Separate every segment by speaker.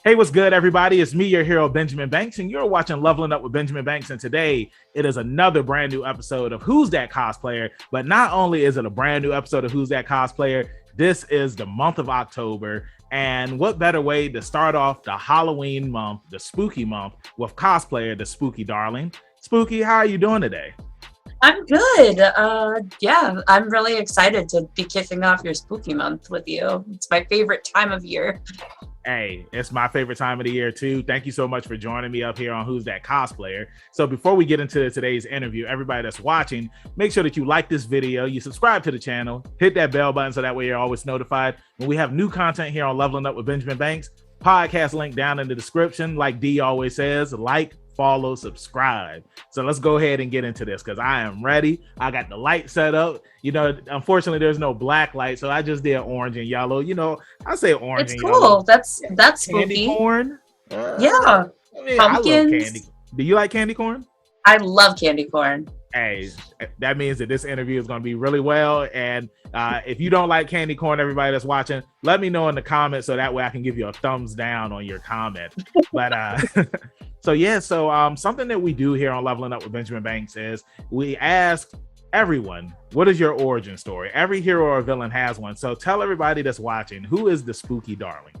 Speaker 1: Hey, what's good, everybody? It's me, your hero, Benjamin Banks, and you're watching Leveling Up with Benjamin Banks. And today, it is another brand new episode of Who's That Cosplayer? But not only is it a brand new episode of Who's That Cosplayer, this is the month of October. And what better way to start off the Halloween month, the spooky month, with Cosplayer, the spooky darling. Spooky, how are you doing today?
Speaker 2: I'm good. Yeah, I'm really excited to be kicking off your spooky month with you. It's my favorite time of year.
Speaker 1: Hey, it's my favorite time of the year too. Thank you so much for joining me up here on Who's That Cosplayer. So before we get into today's interview, everybody that's watching, make sure that you like this video, you subscribe to the channel, hit that bell button so that way you're always notified when we have new content here on Leveling Up with Benjamin Banks. Podcast link down in the description. Like D always says, like, follow, subscribe. So let's go ahead and get into this because I am ready. I got the light set up. You know, unfortunately, there's no black light, so I just did orange and yellow. You know, I say orange.
Speaker 2: It's
Speaker 1: and
Speaker 2: cool.
Speaker 1: yellow.
Speaker 2: That's
Speaker 1: Candy
Speaker 2: spooky.
Speaker 1: corn.
Speaker 2: Yeah,
Speaker 1: I mean,
Speaker 2: pumpkins.
Speaker 1: I love candy. Do you like candy corn?
Speaker 2: I love candy corn.
Speaker 1: Hey, that means that this interview is going to be really well. And if you don't like candy corn, everybody that's watching, let me know in the comments so that way I can give you a thumbs down on your comment. But so something that we do here on Leveling Up with Benjamin Banks is we ask everyone, what is your origin story? Every hero or villain has one. So tell everybody that's watching, who is the spooky darling?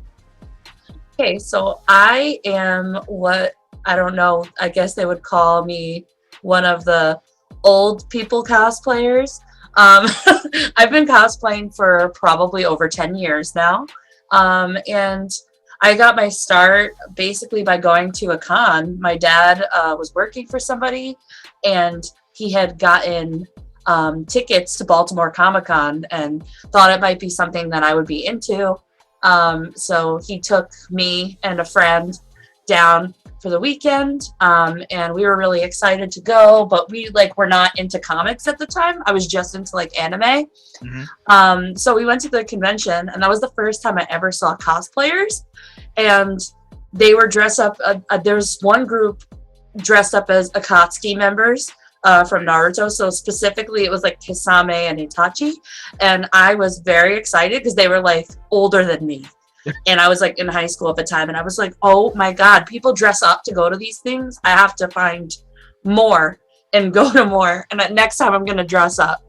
Speaker 2: Okay, so I am what, I don't know, I guess they would call me one of the old people cosplayers. I've been cosplaying for probably over 10 years now. And I got my start basically by going to a con. My dad was working for somebody and he had gotten tickets to Baltimore Comic-Con and thought it might be something that I would be into. So he took me and a friend down for the weekend, and we were really excited to go, but we were not into comics at the time. I was just into anime. Mm-hmm. So we went to the convention, and that was the first time I ever saw cosplayers, and they were dressed up. There's one group dressed up as Akatsuki members from Naruto. So specifically it was Kisame and Itachi, and I was very excited because they were older than me. And I was in high school at the time, and I was oh my God, people dress up to go to these things. I have to find more and go to more. And next time I'm going to dress up.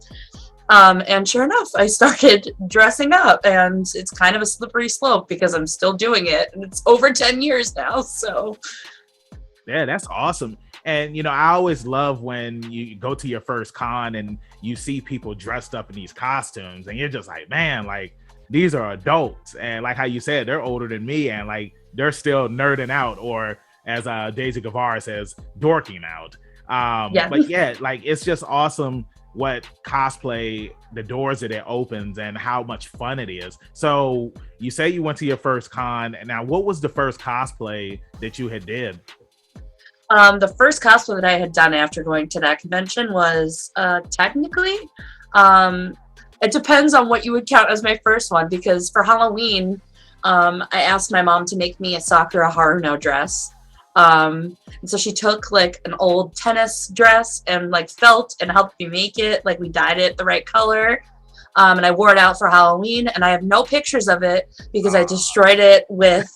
Speaker 2: And sure enough, I started dressing up, and it's kind of a slippery slope because I'm still doing it. And it's over 10 years now. So
Speaker 1: yeah, that's awesome. And, you know, I always love when you go to your first con and you see people dressed up in these costumes and you're just man, these are adults, and how you said, they're older than me, and they're still nerding out, or as Daisy Guevara says, dorking out. Yeah. But yeah, it's just awesome what cosplay, the doors that it opens, and how much fun it is. So you say you went to your first con, and now what was the first cosplay that you had did?
Speaker 2: The first cosplay that I had done after going to that convention was technically. It depends on what you would count as my first one, because for Halloween, I asked my mom to make me a Sakura Haruno dress. And so she took an old tennis dress and felt and helped me make it. We dyed it the right color. And I wore it out for Halloween, and I have no pictures of it because I destroyed it with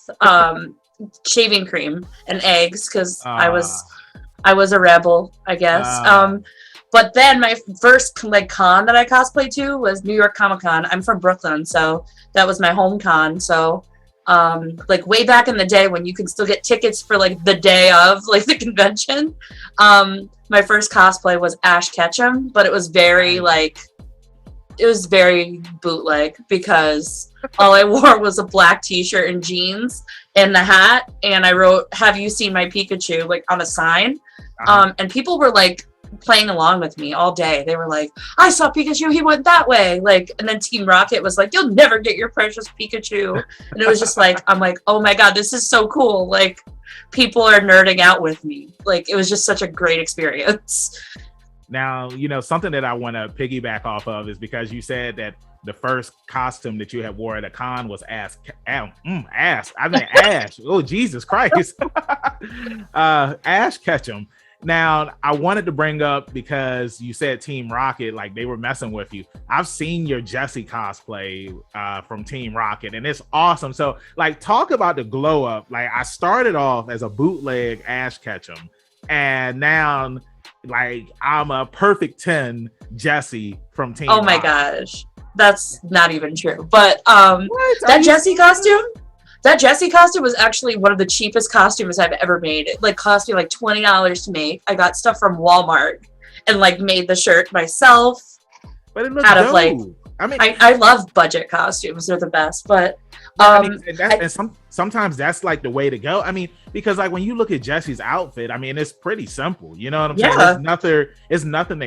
Speaker 2: shaving cream and eggs because I was a rebel, I guess. But then my first con that I cosplayed to was New York Comic-Con. I'm from Brooklyn, so that was my home con. So way back in the day when you could still get tickets for the day of the convention, my first cosplay was Ash Ketchum, but it was very bootleg because all I wore was a black t-shirt and jeans and the hat, and I wrote, "Have you seen my Pikachu?" on a sign. And people were playing along with me all day. They were "I saw Pikachu, he went that way." And then Team Rocket was "You'll never get your precious Pikachu." And it was just I'm oh my God, this is so cool. People are nerding out with me. It was just such a great experience.
Speaker 1: Now, you know, something that I want to piggyback off of is because you said that the first costume that you had wore at a con was Ash. Oh, Jesus Christ. Ash Ketchum. Now, I wanted to bring up, because you said Team Rocket, like they were messing with you. I've seen your Jessie cosplay from Team Rocket, and it's awesome. So, like, talk about the glow up. Like, I started off as a bootleg Ash Ketchum, and now, like, I'm a perfect 10 Jessie from Team
Speaker 2: Oh my
Speaker 1: Rocket.
Speaker 2: gosh, that's not even true. But that Jessie costume. That Jessie costume was actually one of the cheapest costumes I've ever made. It like cost me like $20 to make. I got stuff from Walmart and like made the shirt myself.
Speaker 1: But it looks
Speaker 2: out
Speaker 1: dope.
Speaker 2: of like, I mean, I love budget costumes; they're the best. But
Speaker 1: sometimes that's like the way to go. I mean, because like when you look at Jessie's outfit, I mean, it's pretty simple. You know what I'm saying? It's nothing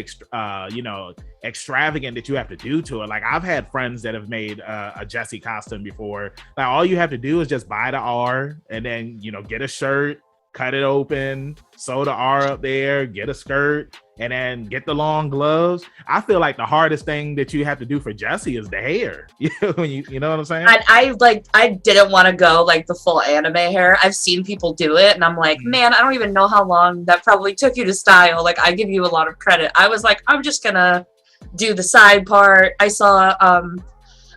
Speaker 1: extravagant that you have to do to it. Like I've had friends that have made a Jessie costume before. Like all you have to do is just buy the R and then get a shirt, cut it open, sew the R up there, get a skirt, and then get the long gloves. I feel like the hardest thing that you have to do for Jessie is the hair. You know what I'm saying?
Speaker 2: I didn't want to go like the full anime hair. I've seen people do it, and I'm like, man, I don't even know how long that probably took you to style. Like, I give you a lot of credit. I was like, I'm just gonna do the side part. I saw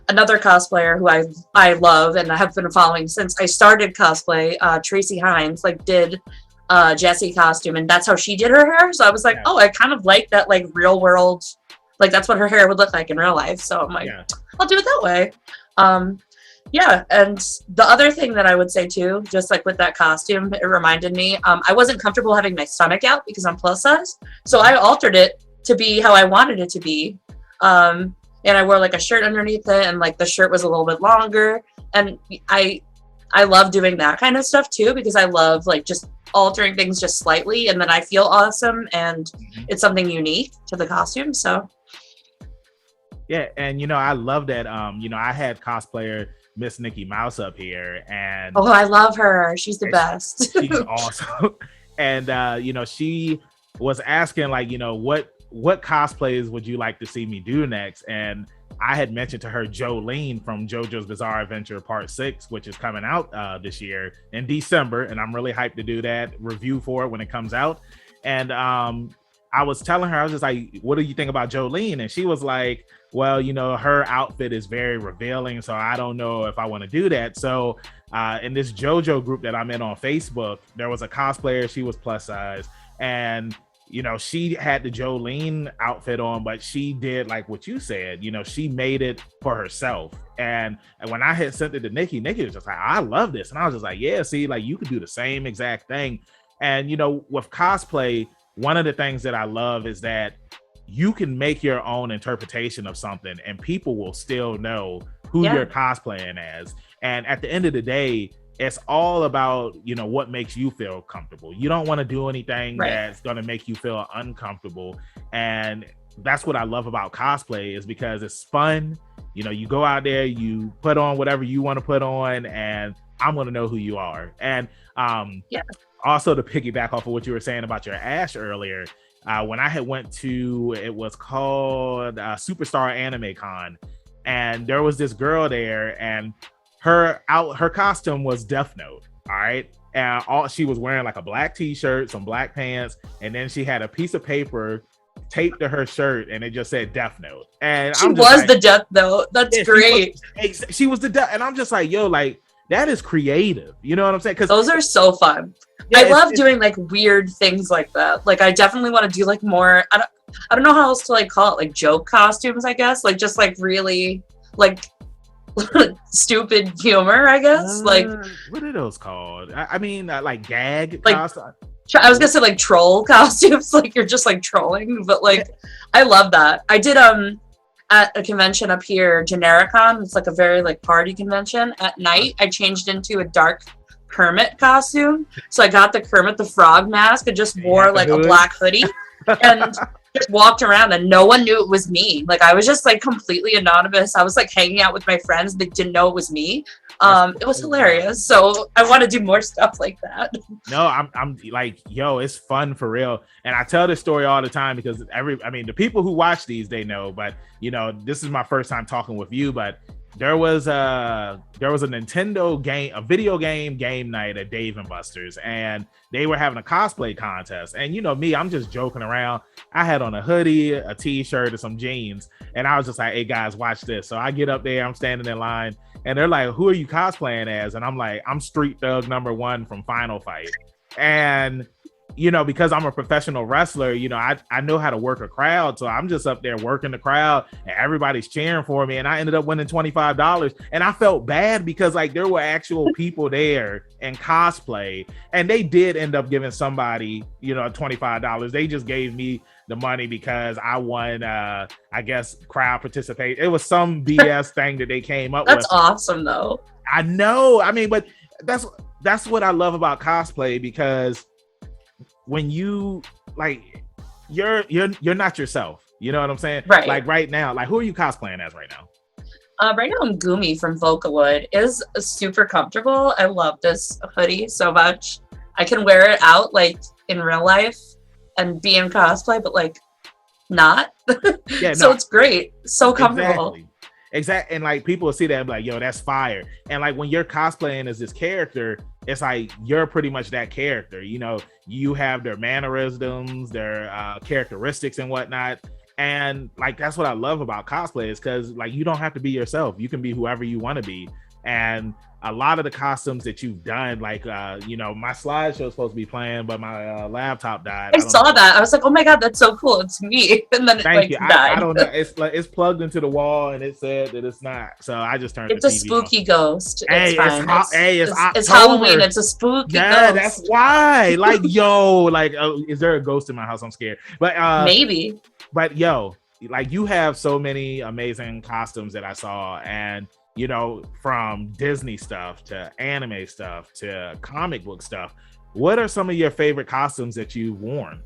Speaker 2: another cosplayer who I love and I have been following since I started cosplay, Tracy Hines, like did Jessie costume, and that's how she did her hair. So I was like, oh, I kind of like that, like real world, like that's what her hair would look like in real life. So I'm like, I'll do it that way. And the other thing that I would say too, just like with that costume, it reminded me, I wasn't comfortable having my stomach out because I'm plus size. So I altered it to be how I wanted it to be. And I wore like a shirt underneath it, and like the shirt was a little bit longer. And I love doing that kind of stuff too, because I love like just altering things just slightly, and then I feel awesome, and it's something unique to the costume. So
Speaker 1: yeah, and I love that. I had cosplayer Miss Nikki Mouse up here, and
Speaker 2: I love her. She's the best.
Speaker 1: She's awesome. And she was asking like, what cosplays would you like to see me do next? And I had mentioned to her Jolene from JoJo's Bizarre Adventure Part 6, which is coming out this year in December, and I'm really hyped to do that review for it when it comes out. And I was telling her, I was just like, what do you think about Jolene? And she was like, well, her outfit is very revealing, so I don't know if I want to do that. So in this JoJo group that I'm in on Facebook, there was a cosplayer, she was plus size, and she had the Jolene outfit on, but she did like what you said, she made it for herself. And when I had sent it to Nikki was just like, I love this. And I was just like, yeah, see, like you could do the same exact thing. And, with cosplay, one of the things that I love is that you can make your own interpretation of something and people will still know who you're cosplaying as. And at the end of the day, it's all about, what makes you feel comfortable. You don't want to do anything that's going to make you feel uncomfortable. And that's what I love about cosplay, is because it's fun. You go out there, you put on whatever you want to put on, and I'm going to know who you are. And also to piggyback off of what you were saying about your Ash earlier, when I had went to, it was called Superstar Anime Con, and there was this girl there, and her costume was Death Note. All right. And she was wearing like a black t-shirt, some black pants, and then she had a piece of paper taped to her shirt, and it just said Death Note. And
Speaker 2: she was the Death Note. That's great.
Speaker 1: She was the Death, and I'm just like, yo, like that is creative. You know what I'm saying? Because
Speaker 2: those are so fun. I love doing like weird things like that. Like I definitely want to do like more. I don't know how else to like call it, like joke costumes, I guess. Like just like really like stupid humor, I guess. Like
Speaker 1: what are those called? I mean like gag
Speaker 2: like
Speaker 1: costumes.
Speaker 2: I was gonna say like troll costumes, like you're just like trolling, but like I love that. I did at a convention up here, Genericon. It's like a very like party convention. At night I changed into a dark Kermit costume, so I got the Kermit the Frog mask and just wore like a black hoodie and just walked around, and no one knew it was me. Like I was just like completely anonymous. I was like hanging out with my friends that didn't know it was me. It was hilarious. So I want to do more stuff like that.
Speaker 1: No, I'm like, yo, it's fun for real. And I tell this story all the time because the people who watch these, they know, but this is my first time talking with you, but there was a Nintendo game, a video game night at Dave and Buster's, and they were having a cosplay contest. And you know me, I'm just joking around. I had on a hoodie, a t-shirt, and some jeans, and I was just like, "Hey guys, watch this." So I get up there, I'm standing in line, and they're like, "Who are you cosplaying as?" And I'm like, "I'm Street Thug #1 from Final Fight." And you know, because I'm a professional wrestler, you know, I know how to work a crowd. So I'm just up there working the crowd and everybody's cheering for me. And I ended up winning $25. And I felt bad because like there were actual people there in cosplay. And they did end up giving somebody, you know, $25. They just gave me the money because I won, I guess, crowd participate. It was some BS thing that they came up with.
Speaker 2: That's awesome though.
Speaker 1: I know. I mean, but that's what I love about cosplay, because when you like you're not yourself, you know what I'm saying?
Speaker 2: Right.
Speaker 1: Like right now, like who are you cosplaying as right now?
Speaker 2: Right now I'm Gumi from Vocaloid. It is super comfortable. I love this hoodie so much. I can wear it out like in real life and be in cosplay, but like not. Yeah, so it's great. So comfortable.
Speaker 1: Exactly. And like people will see that and be like, yo, that's fire. And like when you're cosplaying as this character, it's like you're pretty much that character. You know, you have their mannerisms, their characteristics and whatnot. And like that's what I love about cosplay, is because like you don't have to be yourself. You can be whoever you want to be. And a lot of the costumes that you've done, like you know, my slideshow is supposed to be playing, but my laptop died.
Speaker 2: I saw that. I was like, oh my god, that's so cool. It's me. And then it like died.
Speaker 1: I don't know. It's like it's plugged into the wall and it said that it's not. So I just turned
Speaker 2: it's
Speaker 1: the
Speaker 2: a spooky
Speaker 1: on.
Speaker 2: ghost.
Speaker 1: Hey,
Speaker 2: it's Halloween. It's a spooky ghost.
Speaker 1: That's why. Like, yo, like is there a ghost in my house? I'm scared. But
Speaker 2: maybe.
Speaker 1: But yo, like you have so many amazing costumes that I saw, and you know, from Disney stuff to anime stuff to comic book stuff. What are some of your favorite costumes that you've worn?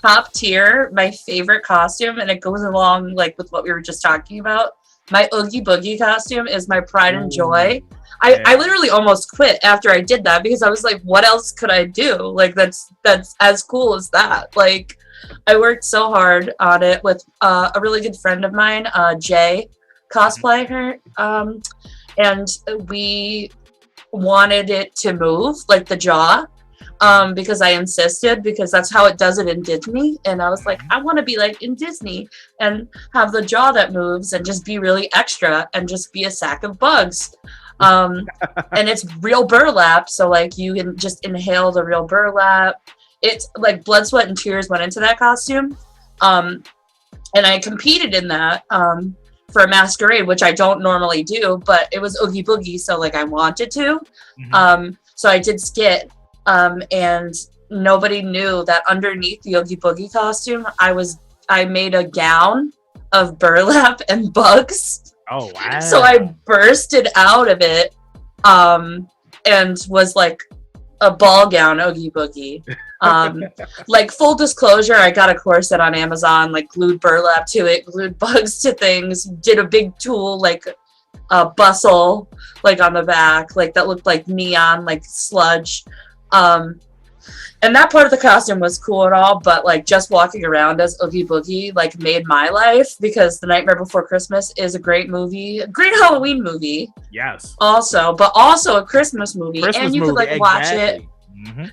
Speaker 2: Top tier, my favorite costume, and it goes along like with what we were just talking about. My Oogie Boogie costume is my pride and joy. I literally almost quit after I did that because I was like, what else could I do? Like that's as cool as that. Like I worked so hard on it with a really good friend of mine, Jay, cosplayer, and we wanted it to move like the jaw, because I insisted, because that's how it does it in Disney. And I was like, I want to be like in Disney and have the jaw that moves and just be really extra and just be a sack of bugs. And it's real burlap, so like you can just inhale the real burlap. It's like blood, sweat, and tears went into that costume. And I competed in that for a masquerade, which I don't normally do, but it was Oogie Boogie, so like I wanted to. So I did skit, and nobody knew that underneath the Oogie Boogie costume, I made a gown of burlap and bugs.
Speaker 1: Oh wow!
Speaker 2: So I bursted out of it, and was like a ball gown Oogie Boogie. Like full disclosure, I got a corset on Amazon, like glued burlap to it, glued bugs to things, did a big tool like a bustle like on the back, like that looked like neon, like sludge. And that part of the costume was cool and all, but like just walking around as Oogie Boogie like made my life, because The Nightmare Before Christmas is a great movie, a great Halloween movie.
Speaker 1: Yes.
Speaker 2: Also a Christmas movie, and you could like watch it.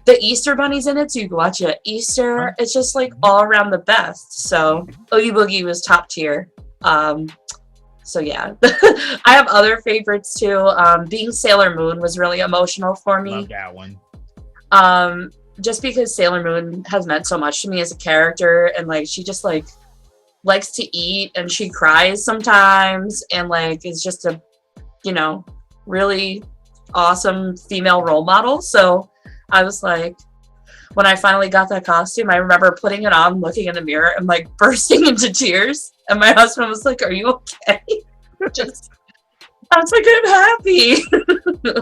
Speaker 2: The Easter Bunny's in it, so you can watch it at Easter. It's just like all around the best. So Oogie Boogie was top tier. So yeah, I have other favorites too. Being Sailor Moon was really emotional for me.
Speaker 1: Love that one.
Speaker 2: Just because Sailor Moon has meant so much to me as a character, and like she just like likes to eat and she cries sometimes, and like is just a, you know, really awesome female role model. So I was like, when I finally got that costume, I remember putting it on, looking in the mirror, and like bursting into tears. And my husband was like, "Are you okay?" Just, I was like, "I'm happy."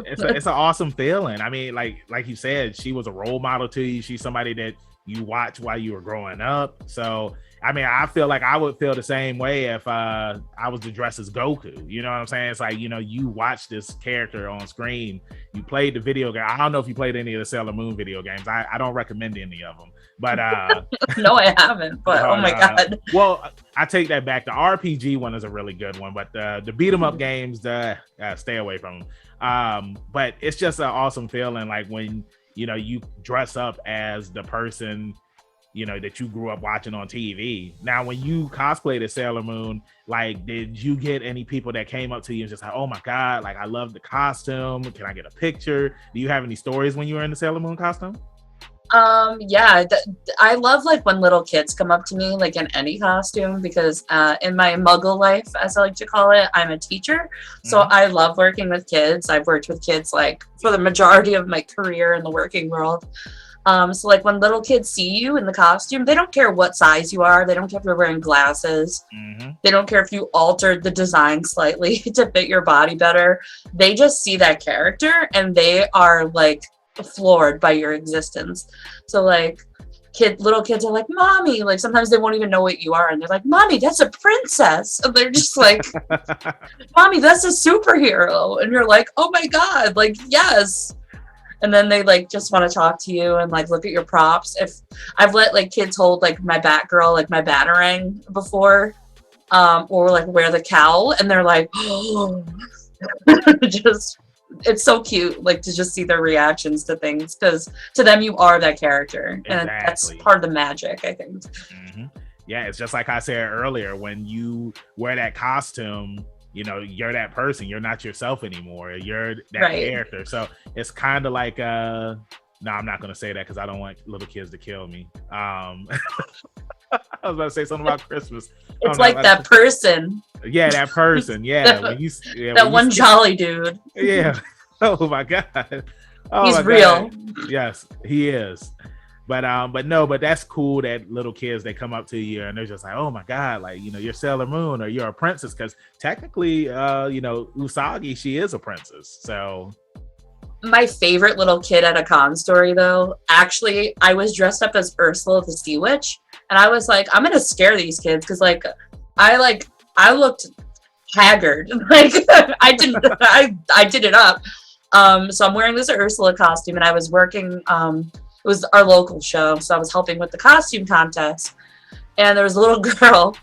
Speaker 1: It's an awesome feeling. I mean, like you said, she was a role model to you. She's somebody that you watch while you were growing up. So I mean, I feel like I would feel the same way if I was to dress as Goku. You know what I'm saying? It's like, you watch this character on screen, you played the video game. I don't know if you played any of the Sailor Moon video games. I don't recommend any of them. But
Speaker 2: no, I haven't. But oh my god.
Speaker 1: Well, I take that back. The RPG one is a really good one, but the beat 'em up games, stay away from them. But it's just an awesome feeling, like when you dress up as the person that you grew up watching on TV. Now, when you cosplayed as Sailor Moon, like, did you get any people that came up to you and just like, oh my god, like, I love the costume, can I get a picture? Do you have any stories when you were in the Sailor Moon costume?
Speaker 2: Yeah, I love like when little kids come up to me like in any costume, because in my muggle life, as I like to call it, I'm a teacher, so I love working with kids. I've worked with kids like for the majority of my career in the working world. So like when little kids see you in the costume, they don't care what size you are. They don't care if you're wearing glasses. They don't care if you altered the design slightly to fit your body better. They just see that character and they are like floored by your existence. So like little kids are like, mommy, like sometimes they won't even know what you are and they're like, mommy, that's a princess, and they're just like, mommy, that's a superhero, and you're like, oh my god, like, yes. And then they like just want to talk to you and like look at your props. If I've let like kids hold like my Batgirl, like my Batarang before, or like wear the cowl, and they're like, oh, just, it's so cute, like to just see their reactions to things, because to them you are that character, and that's part of the magic, I think.
Speaker 1: Yeah, it's just like I said earlier, when you wear that costume, you're that person. You're not yourself anymore. You're that character. So it's kind of like no, I'm not gonna say that because I don't want little kids to kill me. I was about to say something about Christmas.
Speaker 2: It's like that person.
Speaker 1: Yeah, that person. Yeah,
Speaker 2: that one jolly dude.
Speaker 1: Yeah. Oh my god. Oh,
Speaker 2: he's real.
Speaker 1: God. Yes, he is. But that's cool that little kids, they come up to you and they're just like, oh my god, like, you're Sailor Moon or you're a princess, because technically Usagi, she is a princess. So
Speaker 2: my favorite little kid at a con story, though, actually, I was dressed up as Ursula the Sea Witch, and I was like, I'm gonna scare these kids, because like I looked haggard. Like I did it up. So I'm wearing this Ursula costume, and I was working it was our local show, so I was helping with the costume contest. And there was a little girl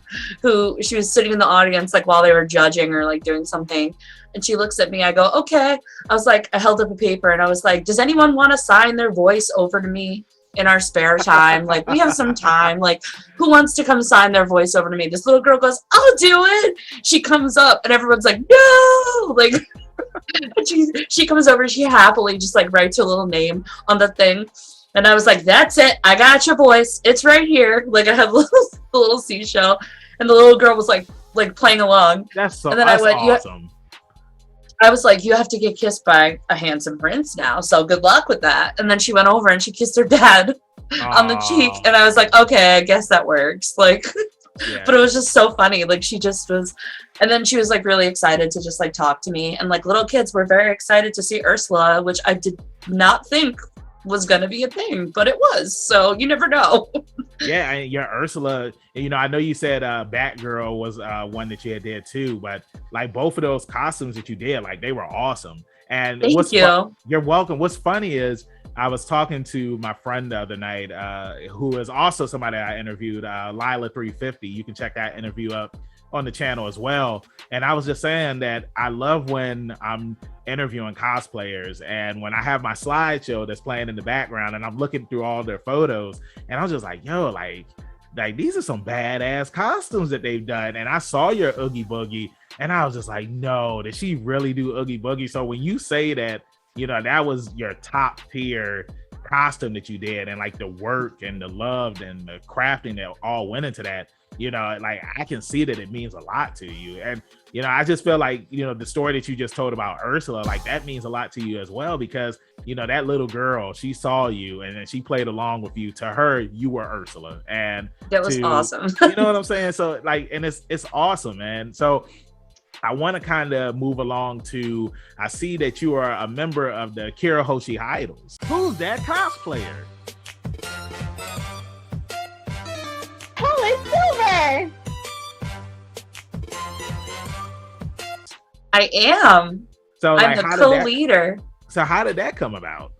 Speaker 2: she was sitting in the audience, like while they were judging or like doing something. And she looks at me, I go, okay. I was like, I held up a paper and I was like, does anyone want to sign their voice over to me in our spare time? Like, we have some time. Like, who wants to come sign their voice over to me? This little girl goes, I'll do it. She comes up and everyone's like, no! Like, she comes over, she happily just like writes her little name on the thing. And I was like, that's it. I got your voice. It's right here. Like, I have a little seashell. And the little girl was like playing along.
Speaker 1: That's so,
Speaker 2: and then
Speaker 1: that's
Speaker 2: I went,
Speaker 1: awesome.
Speaker 2: I was like, you have to get kissed by a handsome prince now. So good luck with that. And then she went over and she kissed her dad on the cheek. And I was like, okay, I guess that works. Like, yeah. But it was just so funny. Like, she just was. And then she was like really excited to just like talk to me. And like little kids were very excited to see Ursula, which I did not think was gonna be a thing, but it was, so you never know.
Speaker 1: Yeah, Ursula, I know you said Batgirl was one that you did too, but like both of those costumes that you did, like they were awesome. And
Speaker 2: thank you.
Speaker 1: You're welcome. What's funny is I was talking to my friend the other night, who is also somebody I interviewed, Lila350. You can check that interview up on the channel as well. And I was just saying that I love when I'm interviewing cosplayers and when I have my slideshow that's playing in the background and I'm looking through all their photos, and I was just like, yo, like these are some badass costumes that they've done. And I saw your Oogie Boogie and I was just like, no, did she really do Oogie Boogie? So when you say that, that was your top tier costume that you did, and like the work and the love and the crafting that all went into that, like I can see that it means a lot to you. And I just feel like the story that you just told about Ursula, like that means a lot to you as well, because that little girl, she saw you and then she played along with you. To her, you were Ursula, and
Speaker 2: that was awesome.
Speaker 1: You know what I'm saying? So like, and it's awesome, man. So I want to kind of move along to, I see that you are a member of the Kirahoshi Idols. Who's that cosplayer?
Speaker 3: Oh, it's Silver!
Speaker 2: I am.
Speaker 1: So
Speaker 2: I'm
Speaker 1: like,
Speaker 2: the co-leader.
Speaker 1: So how did that come about?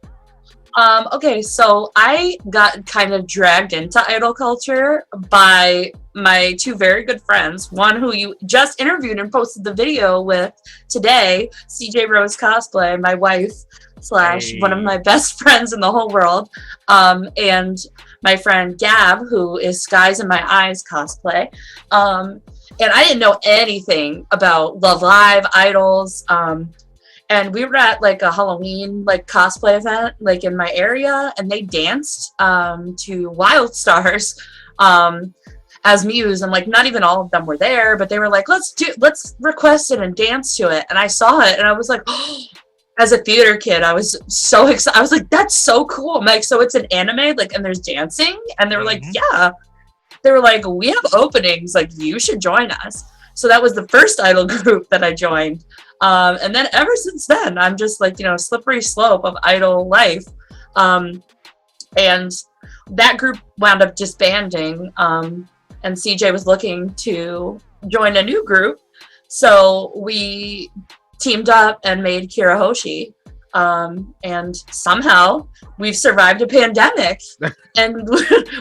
Speaker 2: Okay, so I got kind of dragged into idol culture by my two very good friends. One who you just interviewed and posted the video with today, CJ Rose Cosplay, my wife / one of my best friends in the whole world. And my friend Gab, who is Skies in My Eyes Cosplay. And I didn't know anything about Love Live, idols. And we were at like a Halloween like cosplay event like in my area, and they danced to Wild Stars as Muse, and like not even all of them were there, but they were like, let's request it and dance to it. And I saw it and I was like, oh, as a theater kid, I was so excited. I was like, that's so cool. I'm like, so it's an anime, like, and there's dancing? And they were like, yeah. They were like, we have openings, like you should join us. So that was the first idol group that I joined. And then ever since then, I'm just like, slippery slope of idol life. And that group wound up disbanding. And CJ was looking to join a new group. So we teamed up and made Kirahoshi. And somehow we've survived a pandemic and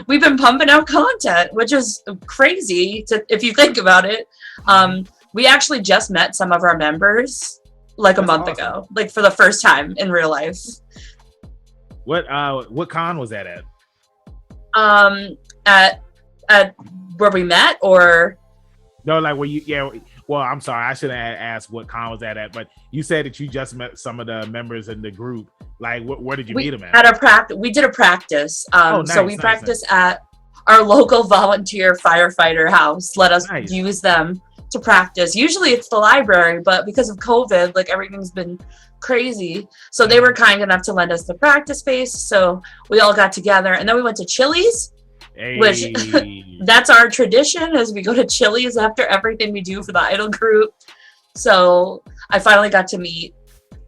Speaker 2: we've been pumping out content, which is crazy if you think about it. We actually just met some of our members like a month ago, like for the first time in real life.
Speaker 1: What con was that at?
Speaker 2: At where we met, or
Speaker 1: no, like where you? Yeah. Well, I'm sorry, I shouldn't have asked what con was that at, but you said that you just met some of the members in the group. Like, where did you meet them at?
Speaker 2: We did a practice.
Speaker 1: Nice,
Speaker 2: so we practiced at our local volunteer firefighter house. Let us use them to practice. Usually it's the library, but because of COVID, like everything's been crazy. So they were kind enough to lend us the practice space. So we all got together, and then we went to Chili's.
Speaker 1: Hey.
Speaker 2: Which that's our tradition, is we go to Chili's after everything we do for the idol group. So I finally got to meet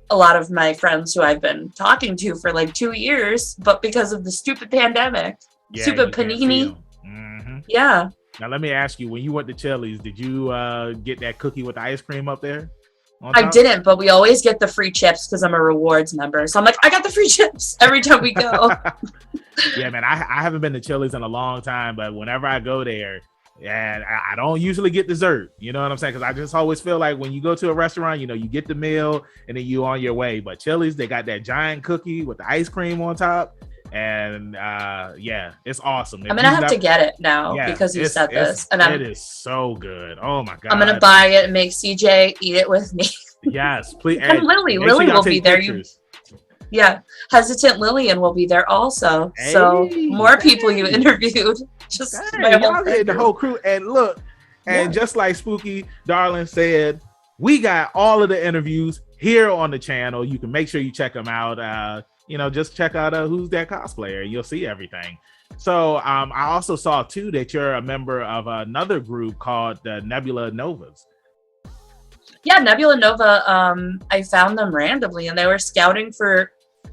Speaker 2: a lot of my friends who I've been talking to for like 2 years, but because of the stupid pandemic, stupid panini. Yeah.
Speaker 1: Now let me ask you, when you went to Chili's, did you get that cookie with the ice cream up there?
Speaker 2: I didn't, but we always get the free chips because I'm a rewards member. So I'm like, I got the free chips every time we go.
Speaker 1: Yeah, man, I haven't been to Chili's in a long time, but whenever I go there, and I don't usually get dessert. You know what I'm saying? Because I just always feel like when you go to a restaurant, you get the meal and then you on your way. But Chili's, they got that giant cookie with the ice cream on top. And it's awesome.
Speaker 2: I'm gonna have to get it now because you said this, and
Speaker 1: it is so good. Oh my god!
Speaker 2: I'm gonna buy it and make CJ eat it with me.
Speaker 1: Yes, please.
Speaker 2: And Lily will be there. Hesitant Lillian will be there also. Hey, so more people you interviewed. Just
Speaker 1: the whole crew. And look, and just like Spooky Darling said, we got all of the interviews here on the channel. You can make sure you check them out. Just check out Who's That Cosplayer. You'll see everything. So I also saw too that you're a member of another group called the Nebula Novas.
Speaker 2: Yeah, Nebula Nova. I found them randomly, and they were scouting for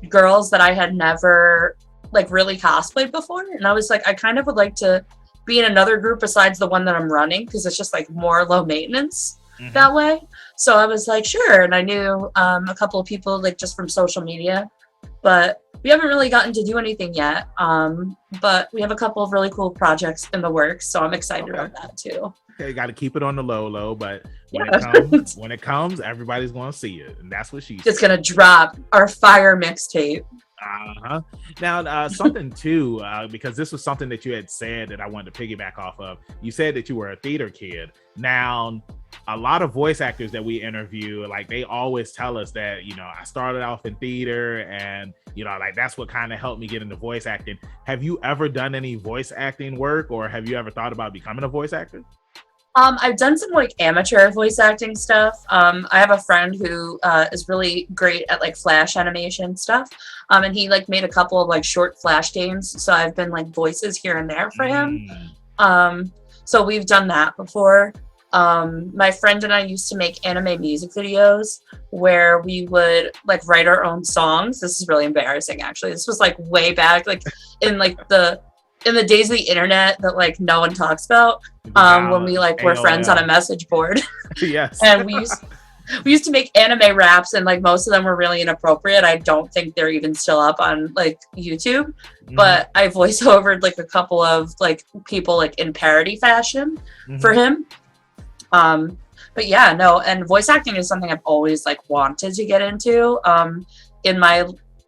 Speaker 2: girls that I had never like really cosplayed before. And I was like, I kind of would like to be in another group besides the one that I'm running, because it's just like more low maintenance that way. So I was like, sure. And I knew a couple of people like just from social media. But we haven't really gotten to do anything yet. But we have a couple of really cool projects in the works, so I'm excited about that too.
Speaker 1: Okay, got to keep it on the low, but when it comes, everybody's going to see it, and that's what she's.
Speaker 2: It's going to drop our fire mixtape.
Speaker 1: Now, something too, because this was something that you had said that I wanted to piggyback off of. You said that you were a theater kid. Now, a lot of voice actors that we interview, like they always tell us that, I started off in theater and, like that's what kind of helped me get into voice acting. Have you ever done any voice acting work, or have you ever thought about becoming a voice actor?
Speaker 2: I've done some like amateur voice acting stuff. I have a friend who is really great at like Flash animation stuff. And he like made a couple of like short Flash games. So I've been like voices here and there for him. So we've done that before. My friend and I used to make anime music videos where we would like write our own songs. This is really embarrassing, actually. This was like way back, like in the days of the internet that like no one talks about. When we like were friends on a message board.
Speaker 1: Yes.
Speaker 2: And We used to make anime raps, and like most of them were really inappropriate. I don't think they're even still up on like YouTube, but I voiceovered like a couple of like people like in parody fashion for him. But yeah, no, and voice acting is something I've always like wanted to get into. In my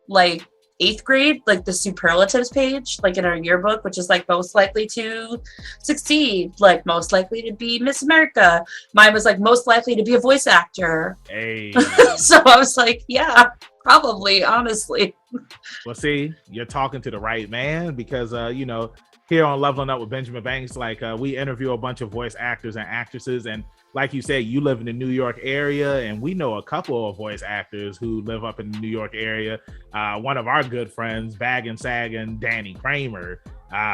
Speaker 2: like 8th grade, like the superlatives page, like in our yearbook, which is like most likely to succeed, like most likely to be Miss America. Mine was like most likely to be a voice actor.
Speaker 1: Hey.
Speaker 2: So I was like, yeah, probably, honestly.
Speaker 1: Well, see, you're talking to the right man because, you know, here on Leveling Up with Benjamin Banks, like we interview a bunch of voice actors and actresses, and like you said, you live in the New York area, and we know a couple of voice actors who live up in the New York area. One of our good friends, Bag and Saggin' Danny Kramer,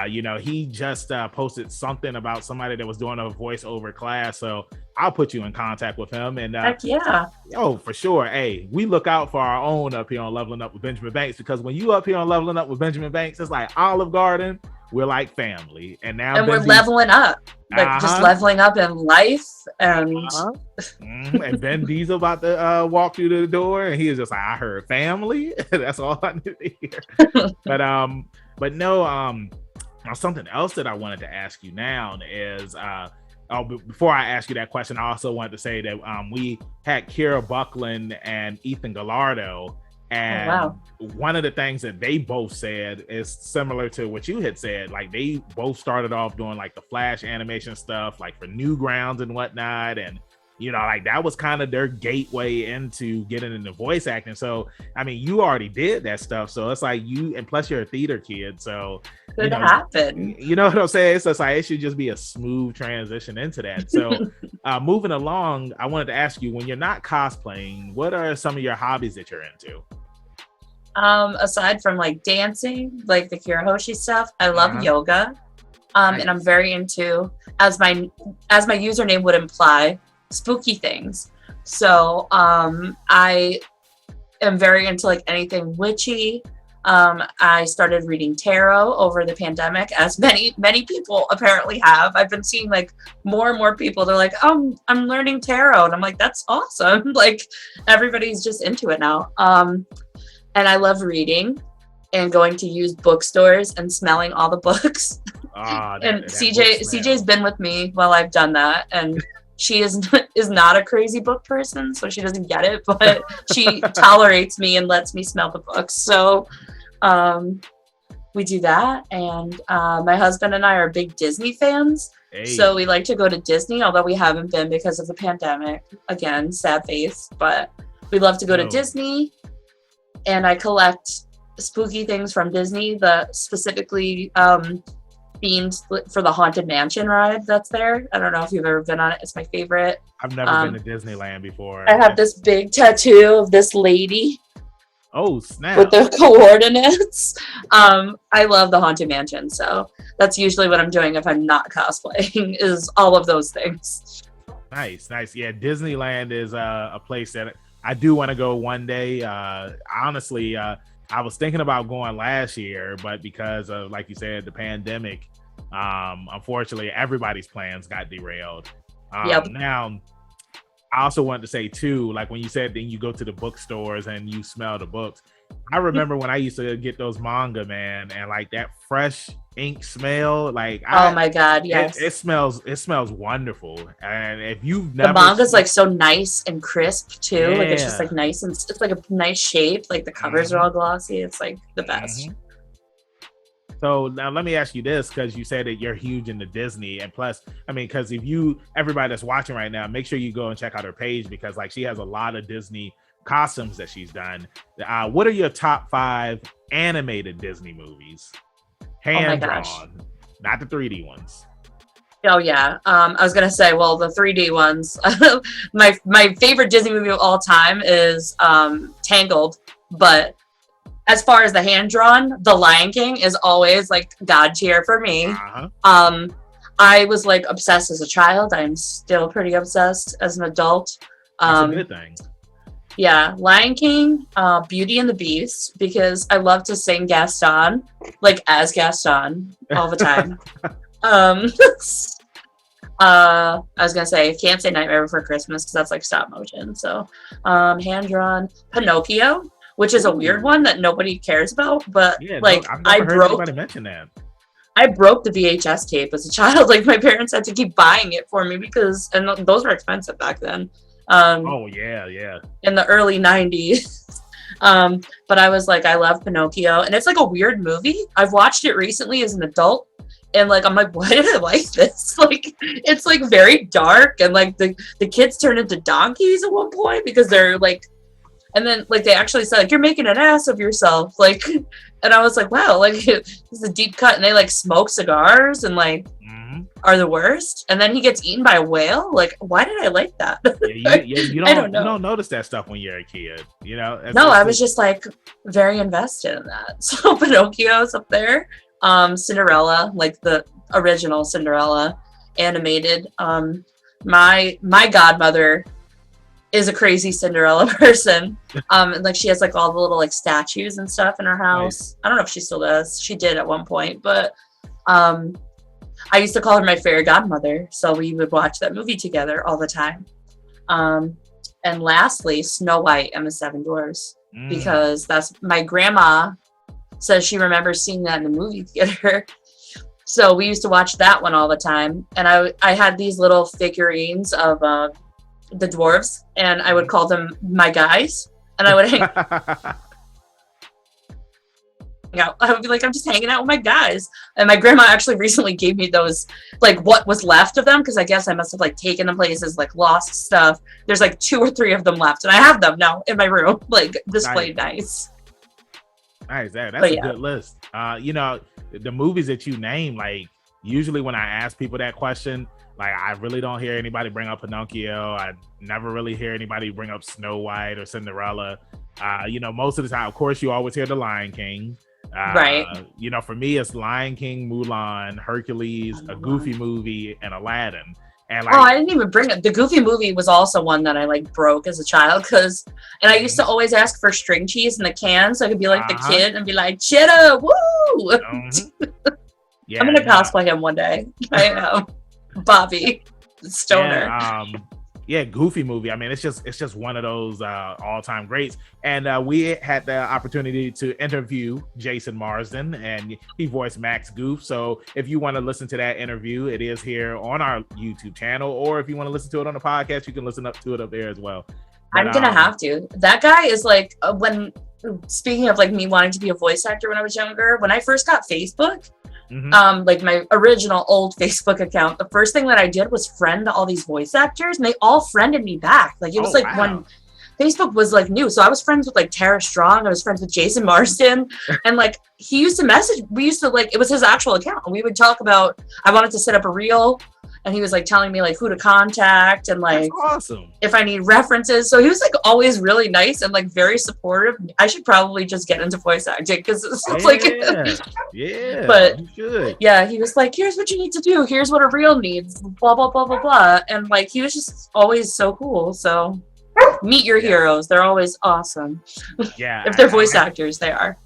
Speaker 1: you know, he just posted something about somebody that was doing a voiceover class, so I'll put you in contact with him. And
Speaker 2: heck yeah.
Speaker 1: Oh, for sure. Hey, we look out for our own up here on Leveling Up with Benjamin Banks, because when you up here on Leveling Up with Benjamin Banks, it's like Olive Garden. We're like family, and now
Speaker 2: we're leveling up, like just leveling up in life. And
Speaker 1: and Ben D's about to walk through the door, and he is just like, I heard family. That's all I need to hear. But no, something else that I wanted to ask you now is before I ask you that question, I also wanted to say that we had Kira Buckland and Ethan Gallardo. And one of the things that they both said is similar to what you had said. Like they both started off doing like the Flash animation stuff, like for Newgrounds and whatnot. And, you know, like that was kind of their gateway into getting into voice acting. So, I mean, you already did that stuff. So it's like you, and plus you're a theater kid. So
Speaker 2: could happen.
Speaker 1: You know what I'm saying? It's just like, it should just be a smooth transition into that. So moving along, I wanted to ask you, when you're not cosplaying, what are some of your hobbies that you're into?
Speaker 2: Aside from like dancing, like the Kirahoshi stuff, I love yoga. Nice. And I'm very into, as my username would imply, spooky things. So I am very into like anything witchy. I started reading tarot over the pandemic, as many people apparently have. I've been seeing like more and more people, they're like, oh, I'm learning tarot, and I'm like, that's awesome. Like everybody's just into it now. And I love reading and going to used bookstores and smelling all the books. And CJ's been with me while I've done that, and she is not a crazy book person, so she doesn't get it, but she tolerates me and lets me smell the books. So we do that, and my husband and I are big Disney fans. Hey. So we like to go to Disney, although we haven't been because of the pandemic. Again, sad face, but we love to go to Disney. And I collect spooky things from Disney, the specifically themed for the Haunted Mansion ride that's there. I don't know if you've ever been on it. It's my favorite.
Speaker 1: I've never been to Disneyland before.
Speaker 2: I have this big tattoo of this lady.
Speaker 1: Oh, snap.
Speaker 2: With the coordinates. I love the Haunted Mansion. So that's usually what I'm doing if I'm not cosplaying, is all of those things.
Speaker 1: Nice. Yeah, Disneyland is a place that I do want to go one day. Honestly, I was thinking about going last year, but because of, like you said, the pandemic, unfortunately, everybody's plans got derailed. Now, I also wanted to say too, like when you said then you go to the bookstores and you smell the books. I remember when I used to get those manga, man, and like that fresh ink smell, like
Speaker 2: oh my god, yes,
Speaker 1: it smells wonderful. And if you've never,
Speaker 2: the manga's like so nice and crisp too, like it's just like nice, and it's like a nice shape, like the covers are all glossy. It's like the best.
Speaker 1: So now let me ask you this, because you said that you're huge into Disney, and plus, I mean, because everybody that's watching right now, make sure you go and check out her page, because like she has a lot of Disney costumes that she's done. What are your top 5 animated Disney movies? Hand drawn, not the 3D ones.
Speaker 2: Oh yeah. I was gonna say, well, the 3D ones. my favorite Disney movie of all time is Tangled, but as far as the hand drawn, The Lion King is always like God tier for me. I was like obsessed as a child. I'm still pretty obsessed as an adult.
Speaker 1: That's a good thing.
Speaker 2: Yeah, Lion King, Beauty and the Beast, because I love to sing Gaston, like as Gaston all the time. I was gonna say, can't say Nightmare Before Christmas because that's like stop motion. So, hand drawn Pinocchio, which is a weird one that nobody cares about, but
Speaker 1: Yeah, no,
Speaker 2: like
Speaker 1: I've never heard anybody mention that.
Speaker 2: I broke the VHS tape as a child. Like my parents had to keep buying it for me because, and those were expensive back then.
Speaker 1: Oh yeah, yeah.
Speaker 2: In the early 90s. But I was like, I love Pinocchio, and it's like a weird movie. I've watched it recently as an adult, and like I'm like, why did I like this? Like it's like very dark, and like the kids turn into donkeys at one point because they're like, and then like they actually said like, you're making an ass of yourself, like, and I was like, wow, like this is a deep cut, and they like smoke cigars and like are the worst, and then he gets eaten by a whale. Like, why did I like that?
Speaker 1: You don't notice that stuff when you're a kid, you know.
Speaker 2: No, I was just like very invested in that. So Pinocchio's up there. Cinderella, like the original Cinderella animated. My godmother is a crazy Cinderella person. And like she has like all the little like statues and stuff in her house. Right. I don't know if she still does. She did at one point, but I used to call her my fairy godmother, so we would watch that movie together all the time. And lastly, Snow White and the Seven Dwarfs, because that's my grandma says she remembers seeing that in the movie theater. So we used to watch that one all the time. And I had these little figurines of the dwarves, and I would call them my guys. And I would hang out. I would be like, I'm just hanging out with my guys. And my grandma actually recently gave me those, like what was left of them, because I guess I must have like taken them places, like lost stuff. There's like 2 or 3 of them left, and I have them now in my room, like displayed nice.
Speaker 1: Nice. That's a good list. You know, the movies that you name, like usually when I ask people that question, like I really don't hear anybody bring up Pinocchio. I never really hear anybody bring up Snow White or Cinderella. You know, most of the time, of course, you always hear The Lion King. Right. You know, for me, it's Lion King, Mulan, Hercules, a Goofy movie, and Aladdin. And like,
Speaker 2: I didn't even bring it. The Goofy movie was also one that I like broke as a child and I used to always ask for string cheese in the can so I could be like the kid and be like, cheddar, woo! Yeah, I'm gonna cosplay him one day. I am Bobby Stoner.
Speaker 1: Yeah, Goofy movie. I mean, it's just one of those all-time greats. And we had the opportunity to interview Jason Marsden, and he voiced Max Goof. So if you want to listen to that interview, it is here on our YouTube channel, or if you want to listen to it on the podcast, you can listen to it up there as well. But,
Speaker 2: I'm gonna have to. That guy is like, speaking of like me wanting to be a voice actor when I was younger, when I first got Facebook, like my original old Facebook account, the first thing that I did was friend all these voice actors, and they all friended me back. Like it was when Facebook was like new. So I was friends with like Tara Strong. I was friends with Jason Marsden, and like he used to message. We used to like, it was his actual account, and we would talk about. I wanted to set up a reel, and he was like telling me like who to contact and like if I need references. So he was like always really nice and like very supportive. I should probably just get into voice acting because it's like but yeah, he was like, here's what you need to do, here's what a reel needs, blah blah blah blah blah, and like he was just always so cool. So meet your heroes. They're always awesome.
Speaker 1: Yeah.
Speaker 2: If they're voice actors, they are.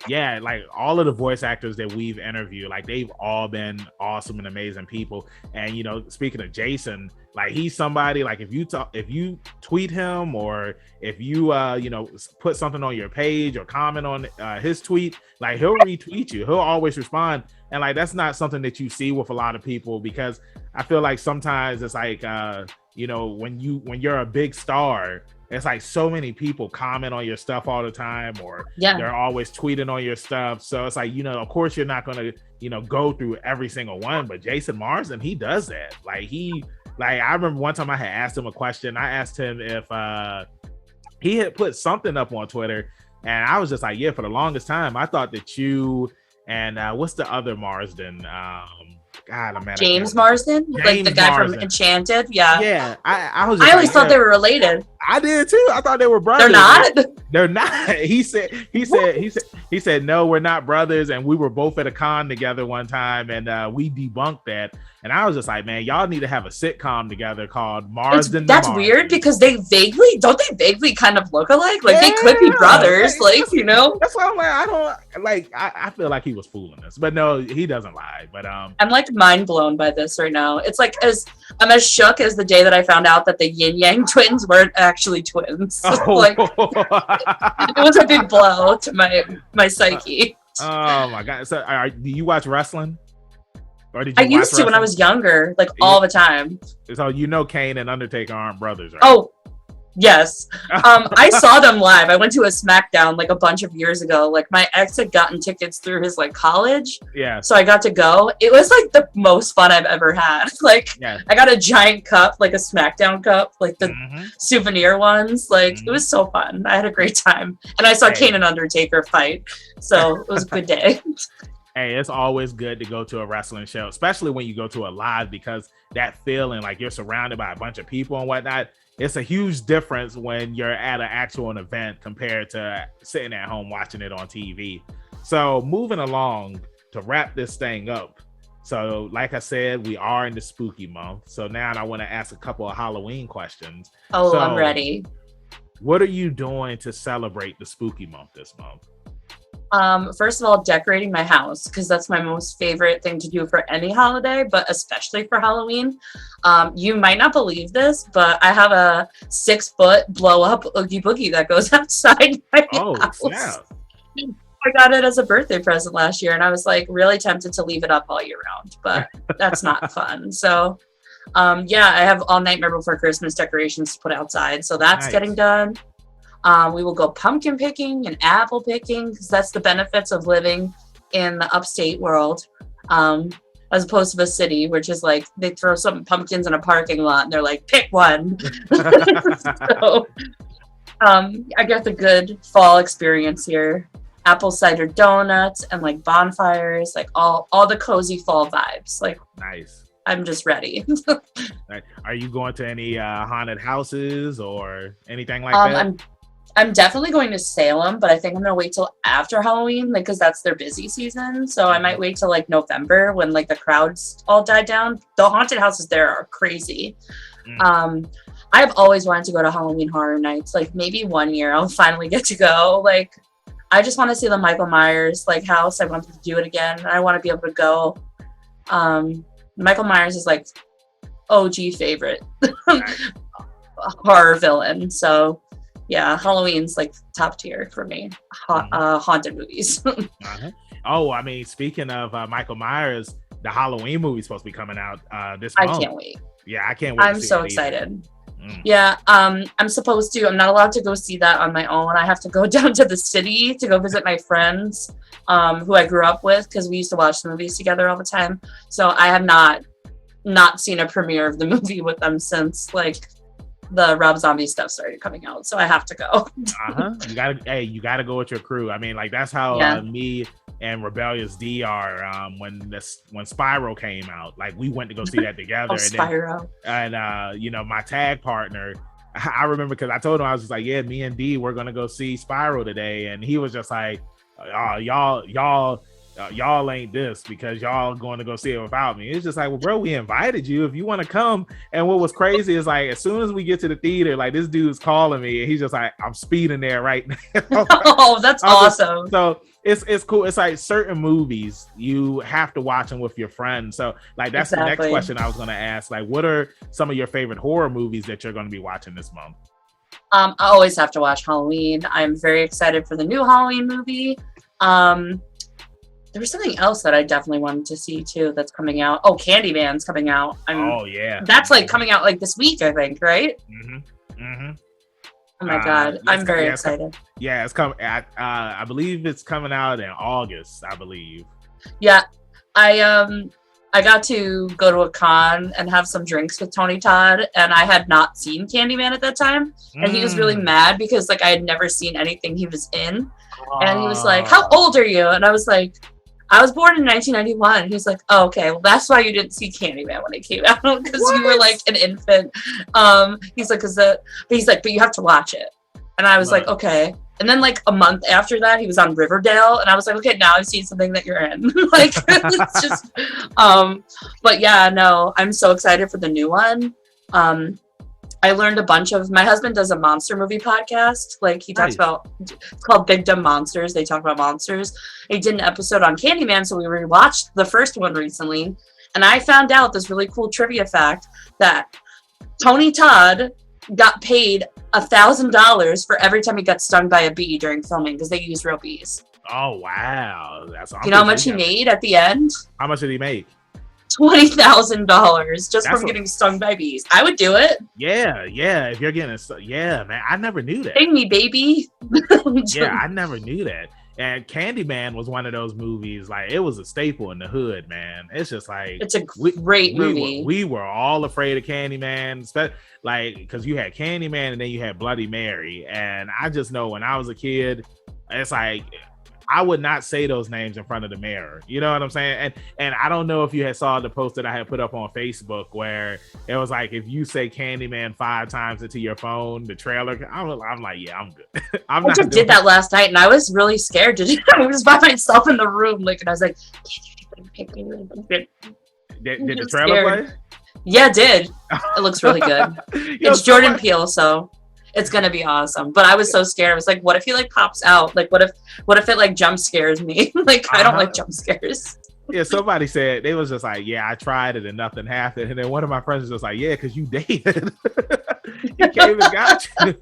Speaker 1: Yeah, like all of the voice actors that we've interviewed, like they've all been awesome and amazing people. And you know, speaking of Jason, like he's somebody, like if you tweet him, or if you you know, put something on your page or comment on his tweet, like he'll retweet you. He'll always respond. And like that's not something that you see with a lot of people, because I feel like sometimes it's like you know, when you're a big star, it's like so many people comment on your stuff all the time, or they're always tweeting on your stuff. So it's like, you know, of course you're not going to, you know, go through every single one, but Jason Marsden, he does that. Like I remember one time I had asked him a question. I asked him if he had put something up on Twitter, and I was just like, yeah, for the longest time, I thought that you and what's the other Marsden? God, I'm
Speaker 2: James Marsden, like the guy Marsden from Enchanted.
Speaker 1: Yeah. I
Speaker 2: always thought they were related.
Speaker 1: I did too. I thought they were brothers. They're not. He said no, we're not brothers, and we were both at a con together one time, and we debunked that. And I was just like, man, y'all need to have a sitcom together called Marsden.
Speaker 2: That's weird because they vaguely kind of look alike. Like they could be brothers, like, you know.
Speaker 1: That's why I'm like, like I feel like he was fooling us, but no, he doesn't lie. But
Speaker 2: I'm like mind blown by this right now. It's like I'm as shook as the day that I found out that the Yin Yang twins weren't actually twins.
Speaker 1: oh.
Speaker 2: Like it was a big blow to my psyche.
Speaker 1: Oh my god! So, do you watch wrestling? Or did
Speaker 2: I
Speaker 1: you
Speaker 2: used to when I was younger, like all the time.
Speaker 1: So you know Kane and Undertaker aren't brothers, right?
Speaker 2: Oh, yes. I saw them live. I went to a SmackDown like a bunch of years ago. Like my ex had gotten tickets through his like college.
Speaker 1: Yeah.
Speaker 2: So I got to go. It was like the most fun I've ever had. Like I got a giant cup, like a SmackDown cup, like the souvenir ones. Like it was so fun. I had a great time. And I saw Kane and Undertaker fight. So it was a good day.
Speaker 1: Hey, it's always good to go to a wrestling show, especially when you go to a live, because that feeling like you're surrounded by a bunch of people and whatnot. It's a huge difference when you're at an actual event compared to sitting at home watching it on TV. So moving along to wrap this thing up. So like I said, we are in the spooky month. So now I want to ask a couple of Halloween questions.
Speaker 2: Oh,
Speaker 1: so,
Speaker 2: I'm ready.
Speaker 1: What are you doing to celebrate the spooky month this month?
Speaker 2: First of all, decorating my house, because that's my most favorite thing to do for any holiday, but especially for Halloween. You might not believe this, but I have a 6-foot blow up Oogie Boogie that goes outside my house. Yeah. I got it as a birthday present last year, and I was like really tempted to leave it up all year round, but that's not fun. So I have all Nightmare Before Christmas decorations to put outside, so that's getting done. We will go pumpkin picking and apple picking, because that's the benefits of living in the upstate world, as opposed to the city, which is like they throw some pumpkins in a parking lot and they're like, pick one. So, I get the good fall experience here. Apple cider donuts and like bonfires, like all the cozy fall vibes. Like
Speaker 1: nice.
Speaker 2: I'm just ready.
Speaker 1: Are you going to any haunted houses or anything like that?
Speaker 2: I'm definitely going to Salem, but I think I'm gonna wait till after Halloween, like because that's their busy season. So I might wait till like November when like the crowds all die down. The haunted houses there are crazy. I've always wanted to go to Halloween Horror Nights. Like maybe one year I'll finally get to go. Like I just want to see the Michael Myers like house. I want to do it again. I want to be able to go. Michael Myers is like OG favorite horror villain. So yeah, Halloween's like top tier for me. Haunted movies.
Speaker 1: Oh, I mean, speaking of Michael Myers, the Halloween movie's supposed to be coming out this month.
Speaker 2: I can't wait.
Speaker 1: Yeah, I can't wait.
Speaker 2: I'm so excited. Yeah, I'm supposed to. I'm not allowed to go see that on my own. I have to go down to the city to go visit my friends who I grew up with, because we used to watch the movies together all the time. So I have not seen a premiere of the movie with them since like the Rob Zombie stuff started coming out, so I have to go. You gotta go with your crew. I mean, like that's how me and Rebellious D are. When Spyro came out, like we went to go see that together. Spyro.
Speaker 1: And my tag partner, I remember because I told him, I was just like, yeah, me and D, we're gonna go see Spyro today, and he was just like, y'all ain't this because y'all going to go see it without me. It's just like, well, bro, we invited you if you want to come. And what was crazy is like, as soon as we get to the theater, like this dude's calling me and he's just like, I'm speeding there right now.
Speaker 2: Oh, that's awesome.
Speaker 1: So it's cool. It's like certain movies you have to watch them with your friends. So like that's the next question I was going to ask. Like, what are some of your favorite horror movies that you're going to be watching this month?
Speaker 2: I always have to watch Halloween. I'm very excited for the new Halloween movie. There was something else that I definitely wanted to see too that's coming out. Oh, Candyman's coming out. Oh yeah, that's like coming out like this week, I think, right? Oh my god, I'm very excited.
Speaker 1: It's coming. I believe it's coming out in August. I believe.
Speaker 2: Yeah, I got to go to a con and have some drinks with Tony Todd, and I had not seen Candyman at that time, and he was really mad because like I had never seen anything he was in, and he was like, "How old are you?" And I was like, I was born in 1991. He's like, oh, okay, well, that's why you didn't see Candyman when it came out, because you were like an infant. He's like, but you have to watch it. And I was like, okay. And then like a month after that, he was on Riverdale, and I was like, okay, now I've seen something that you're in. Like, it's just, but yeah, no, I'm so excited for the new one. I learned a bunch of, my husband does a monster movie podcast. Like he talks about, it's called Big Dumb Monsters. They talk about monsters. He did an episode on Candyman. So we rewatched the first one recently. And I found out this really cool trivia fact that Tony Todd got paid $1,000 for every time he got stung by a bee during filming because they use real bees.
Speaker 1: Oh, wow. That's awesome.
Speaker 2: You know how much he made at the end?
Speaker 1: How much did he make?
Speaker 2: $20,000 just from getting stung by bees. I would do it.
Speaker 1: Yeah. If you're getting man, I never knew that.
Speaker 2: Sting me, baby.
Speaker 1: Yeah, I never knew that. And Candyman was one of those movies, like it was a staple in the hood, man. It's just like
Speaker 2: it's a great movie.
Speaker 1: We were all afraid of Candyman, like because you had Candyman and then you had Bloody Mary. And I just know when I was a kid, it's like I would not say those names in front of the mirror. You know what I'm saying? And I don't know if you had saw the post that I had put up on Facebook where it was like, if you say Candyman 5 times into your phone, the trailer, I'm like, yeah, I'm good.
Speaker 2: I just did that last night and I was really scared to do that. I was by myself in the room, like, and I was like,
Speaker 1: did the trailer play?
Speaker 2: Yeah, it did. It looks really good. It's Jordan Peele, so it's gonna be awesome. But I was so scared. I was like, what if he like pops out? Like what if it like jump scares me? Like I don't like jump scares.
Speaker 1: Yeah, somebody said they was just like, yeah, I tried it and nothing happened. And then one of my friends was just like, yeah, because you dated. He came and got you.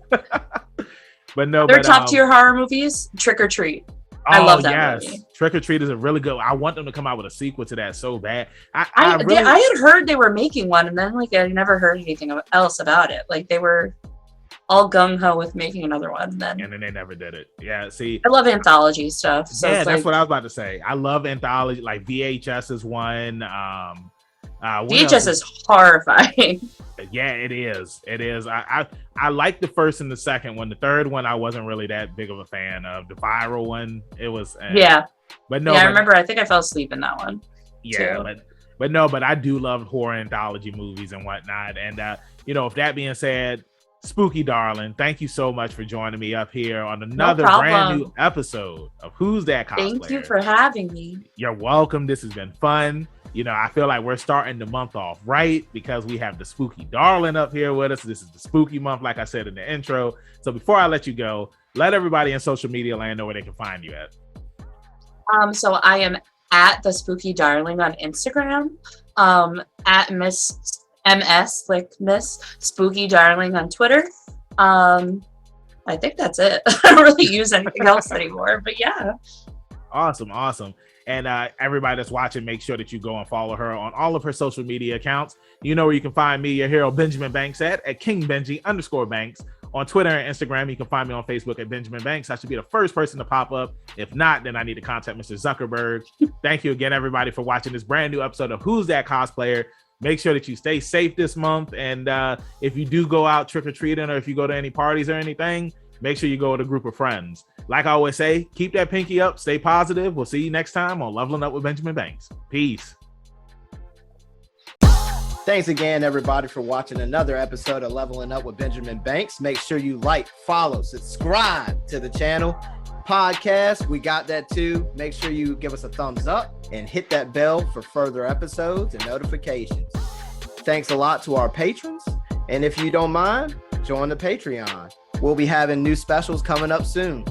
Speaker 1: But no,
Speaker 2: they're top tier horror movies. Trick or Treat. I love that movie.
Speaker 1: Trick or Treat is a really good. I want them to come out with a sequel to that so bad. I
Speaker 2: had heard they were making one, and then like I never heard anything else about it. Like they were all gung-ho with making another one, and then
Speaker 1: they never did it. Yeah, see,
Speaker 2: I love anthology stuff. So
Speaker 1: yeah, that's what I was about to say. I love anthology, like VHS is one.
Speaker 2: VHS is horrifying.
Speaker 1: Yeah, it is. I like the first and the second one. The third one, I wasn't really that big of a fan of. The viral one, it was. But no, I
Speaker 2: remember. I think I fell asleep in that one.
Speaker 1: Yeah, too. but I do love horror anthology movies and whatnot. And if that being said, Spooky darling, thank you so much for joining me up here on another brand new episode of Who's That Cosplayer.
Speaker 2: Thank you for having me.
Speaker 1: You're welcome. This has been fun. I feel like we're starting the month off right because we have the Spooky darling up here with us. This is the spooky month, like I said in the intro. So before I let you go, let everybody in social media land know where they can find you at.
Speaker 2: So I am at the Spooky Darling on Instagram, at MS, like Miss Spooky Darling on Twitter. I think that's it. I don't really use anything else anymore, but yeah.
Speaker 1: Awesome. And everybody that's watching, make sure that you go and follow her on all of her social media accounts. You know where you can find me, your hero Benjamin Banks at KingBenji_Banks. On Twitter and Instagram, you can find me on Facebook at Benjamin Banks. I should be the first person to pop up. If not, then I need to contact Mr. Zuckerberg. Thank you again, everybody, for watching this brand new episode of Who's That Cosplayer. Make sure that you stay safe this month. And if you do go out trick-or-treating or if you go to any parties or anything, make sure you go with a group of friends. Like I always say, keep that pinky up, stay positive. We'll see you next time on Leveling Up with Benjamin Banks. Peace.
Speaker 3: Thanks again, everybody, for watching another episode of Leveling Up with Benjamin Banks. Make sure you like, follow, subscribe to the channel. Podcast, we got that too. Make sure you give us a thumbs up and hit that bell for further episodes and notifications. Thanks a lot to our patrons. And if you don't mind, join the Patreon. We'll be having new specials coming up soon.